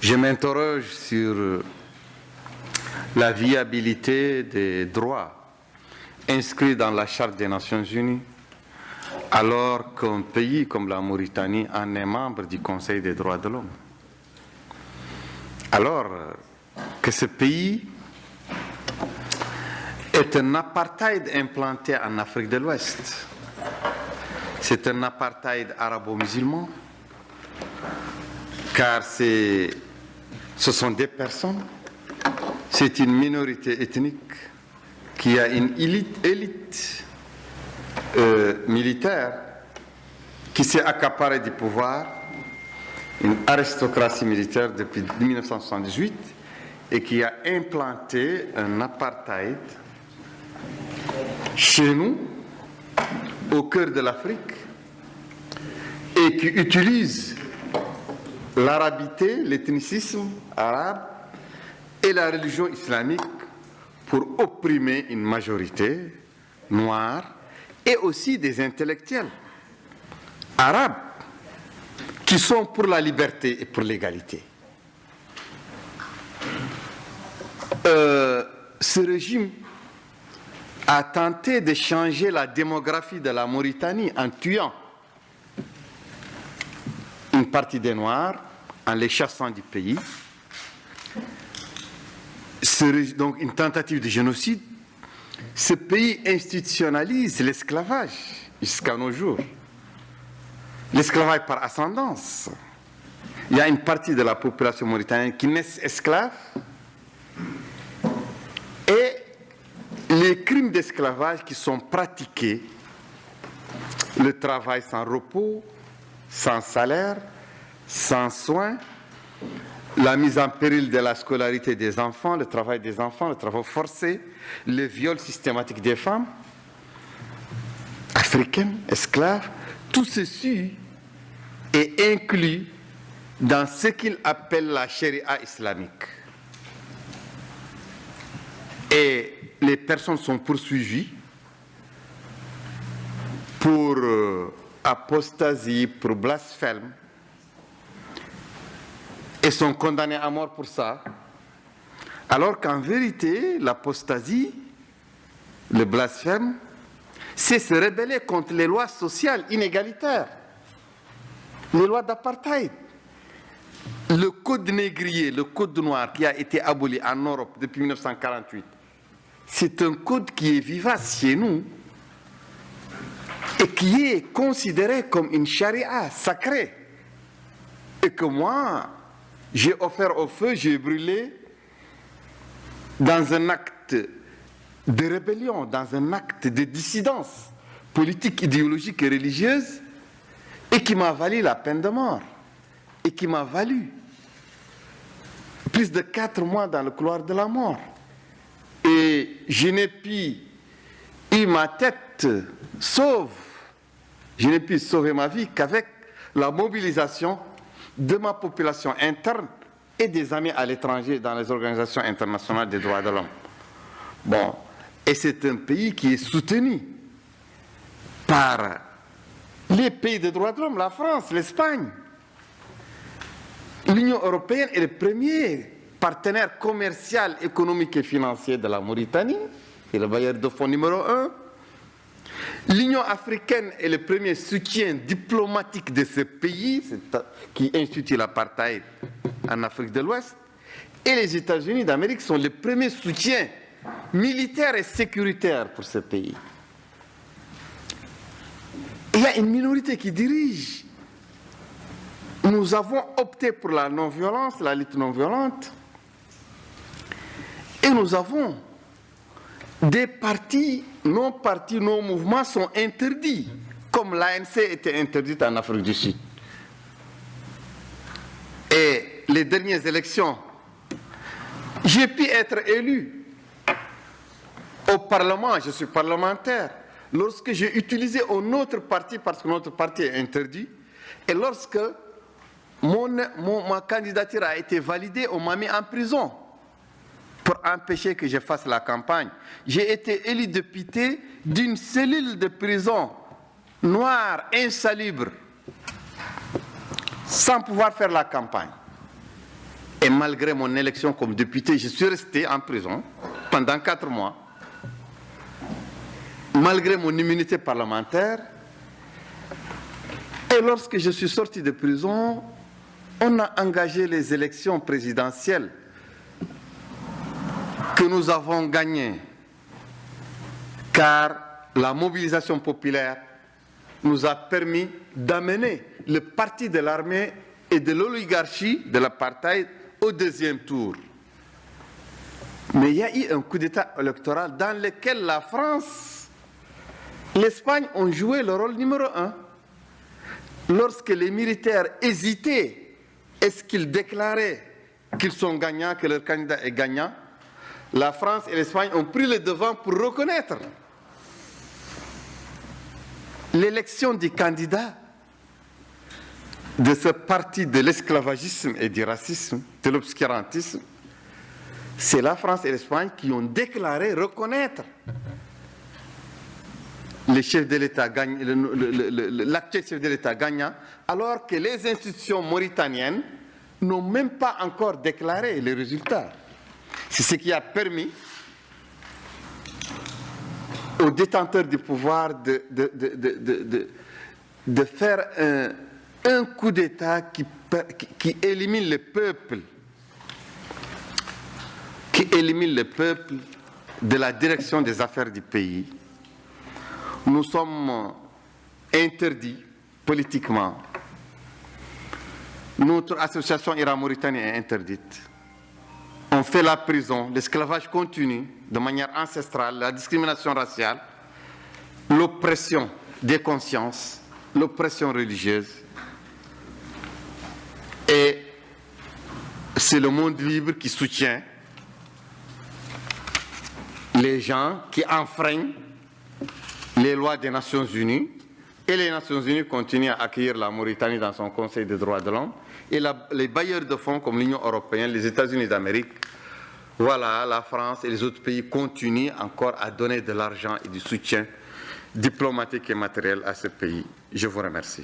Je m'interroge sur la viabilité des droits inscrits dans la Charte des Nations Unies, alors qu'un pays comme la Mauritanie en est membre du Conseil des droits de l'homme. Alors que ce pays est un apartheid implanté en Afrique de l'Ouest. C'est un apartheid arabo-musulman, car ce sont des personnes, c'est une minorité ethnique qui a une élite militaire qui s'est accaparée du pouvoir, une aristocratie militaire depuis 1978 et qui a implanté un apartheid chez nous, au cœur de l'Afrique, et qui utilise l'arabité, l'ethnicisme arabe et la religion islamique pour opprimer une majorité noire et aussi des intellectuels arabes qui sont pour la liberté et pour l'égalité. Ce régime a tenté de changer la démographie de la Mauritanie en tuant une partie des Noirs, en les chassant du pays. Donc une tentative de génocide. Ce pays institutionnalise l'esclavage jusqu'à nos jours. L'esclavage par ascendance. Il y a une partie de la population mauritanienne qui naissent esclaves et les crimes d'esclavage qui sont pratiqués, le travail sans repos, sans salaire, sans soins, la mise en péril de la scolarité des enfants, le travail des enfants, le travail forcé, le viol systématique des femmes africaines, esclaves, tout ceci est inclus dans ce qu'il appelle la charia islamique. Et les personnes sont poursuivies pour apostasie, pour blasphème, et sont condamnées à mort pour ça, alors qu'en vérité, l'apostasie, le blasphème, c'est se rebeller contre les lois sociales inégalitaires, les lois d'apartheid. Le code négrier, le code noir qui a été aboli en Europe depuis 1948, c'est un code qui est vivace chez nous et qui est considéré comme une charia sacrée. Et que moi, j'ai offert au feu, j'ai brûlé dans un acte de rébellion, dans un acte de dissidence politique, idéologique et religieuse, et qui m'a valu la peine de mort, et qui m'a valu plus de 4 mois dans le couloir de la mort. Et je n'ai pu eu ma tête sauve, je n'ai pu sauver ma vie qu'avec la mobilisation de ma population interne et des amis à l'étranger dans les organisations internationales des droits de l'homme. Bon, et c'est un pays qui est soutenu par les pays des droits de l'homme, la France, l'Espagne. L'Union européenne est le premier partenaire commercial, économique et financier de la Mauritanie, c'est le bailleur de fonds numéro 1. L'Union africaine est le premier soutien diplomatique de ce pays qui institue l'apartheid en Afrique de l'Ouest. Et les États-Unis d'Amérique sont le premier soutien militaire et sécuritaire pour ce pays. Et il y a une minorité qui dirige. Nous avons opté pour la non-violence, la lutte non-violente. Et nous avons des partis, nos mouvements sont interdits, comme l'ANC était interdite en Afrique du Sud. Et les dernières élections, j'ai pu être élu au Parlement, je suis parlementaire, lorsque j'ai utilisé un autre parti, parce que notre parti est interdit, et lorsque ma candidature a été validée, on m'a mis en prison pour empêcher que je fasse la campagne. J'ai été élu député d'une cellule de prison noire, insalubre, sans pouvoir faire la campagne. Et malgré mon élection comme député, je suis resté en prison pendant 4 mois. Malgré mon immunité parlementaire. Et lorsque je suis sorti de prison, on a engagé les élections présidentielles que nous avons gagnées, car la mobilisation populaire nous a permis d'amener le parti de l'armée et de l'oligarchie de l'apartheid au 2e tour. Mais il y a eu un coup d'État électoral dans lequel la France, l'Espagne ont joué le rôle numéro 1. Lorsque les militaires hésitaient, est-ce qu'ils déclaraient qu'ils sont gagnants, que leur candidat est gagnant, la France et l'Espagne ont pris le devant pour reconnaître l'élection du candidat de ce parti de l'esclavagisme et du racisme, de l'obscurantisme. C'est la France et l'Espagne qui ont déclaré reconnaître le chef de l'État gagnant, l'actuel chef de l'État gagnant, alors que les institutions mauritaniennes n'ont même pas encore déclaré les résultats. C'est ce qui a permis aux détenteurs du pouvoir de faire un coup d'État qui élimine le peuple, de la direction des affaires du pays. Nous sommes interdits politiquement. Notre association Iran-Mauritanie est interdite. On fait la prison, l'esclavage continue de manière ancestrale, la discrimination raciale, l'oppression des consciences, l'oppression religieuse. Et c'est le monde libre qui soutient les gens qui enfreignent les lois des Nations Unies, et les Nations Unies continuent à accueillir la Mauritanie dans son Conseil des droits de l'homme, et les bailleurs de fonds comme l'Union européenne, les États-Unis d'Amérique, voilà, la France et les autres pays continuent encore à donner de l'argent et du soutien diplomatique et matériel à ce pays. Je vous remercie.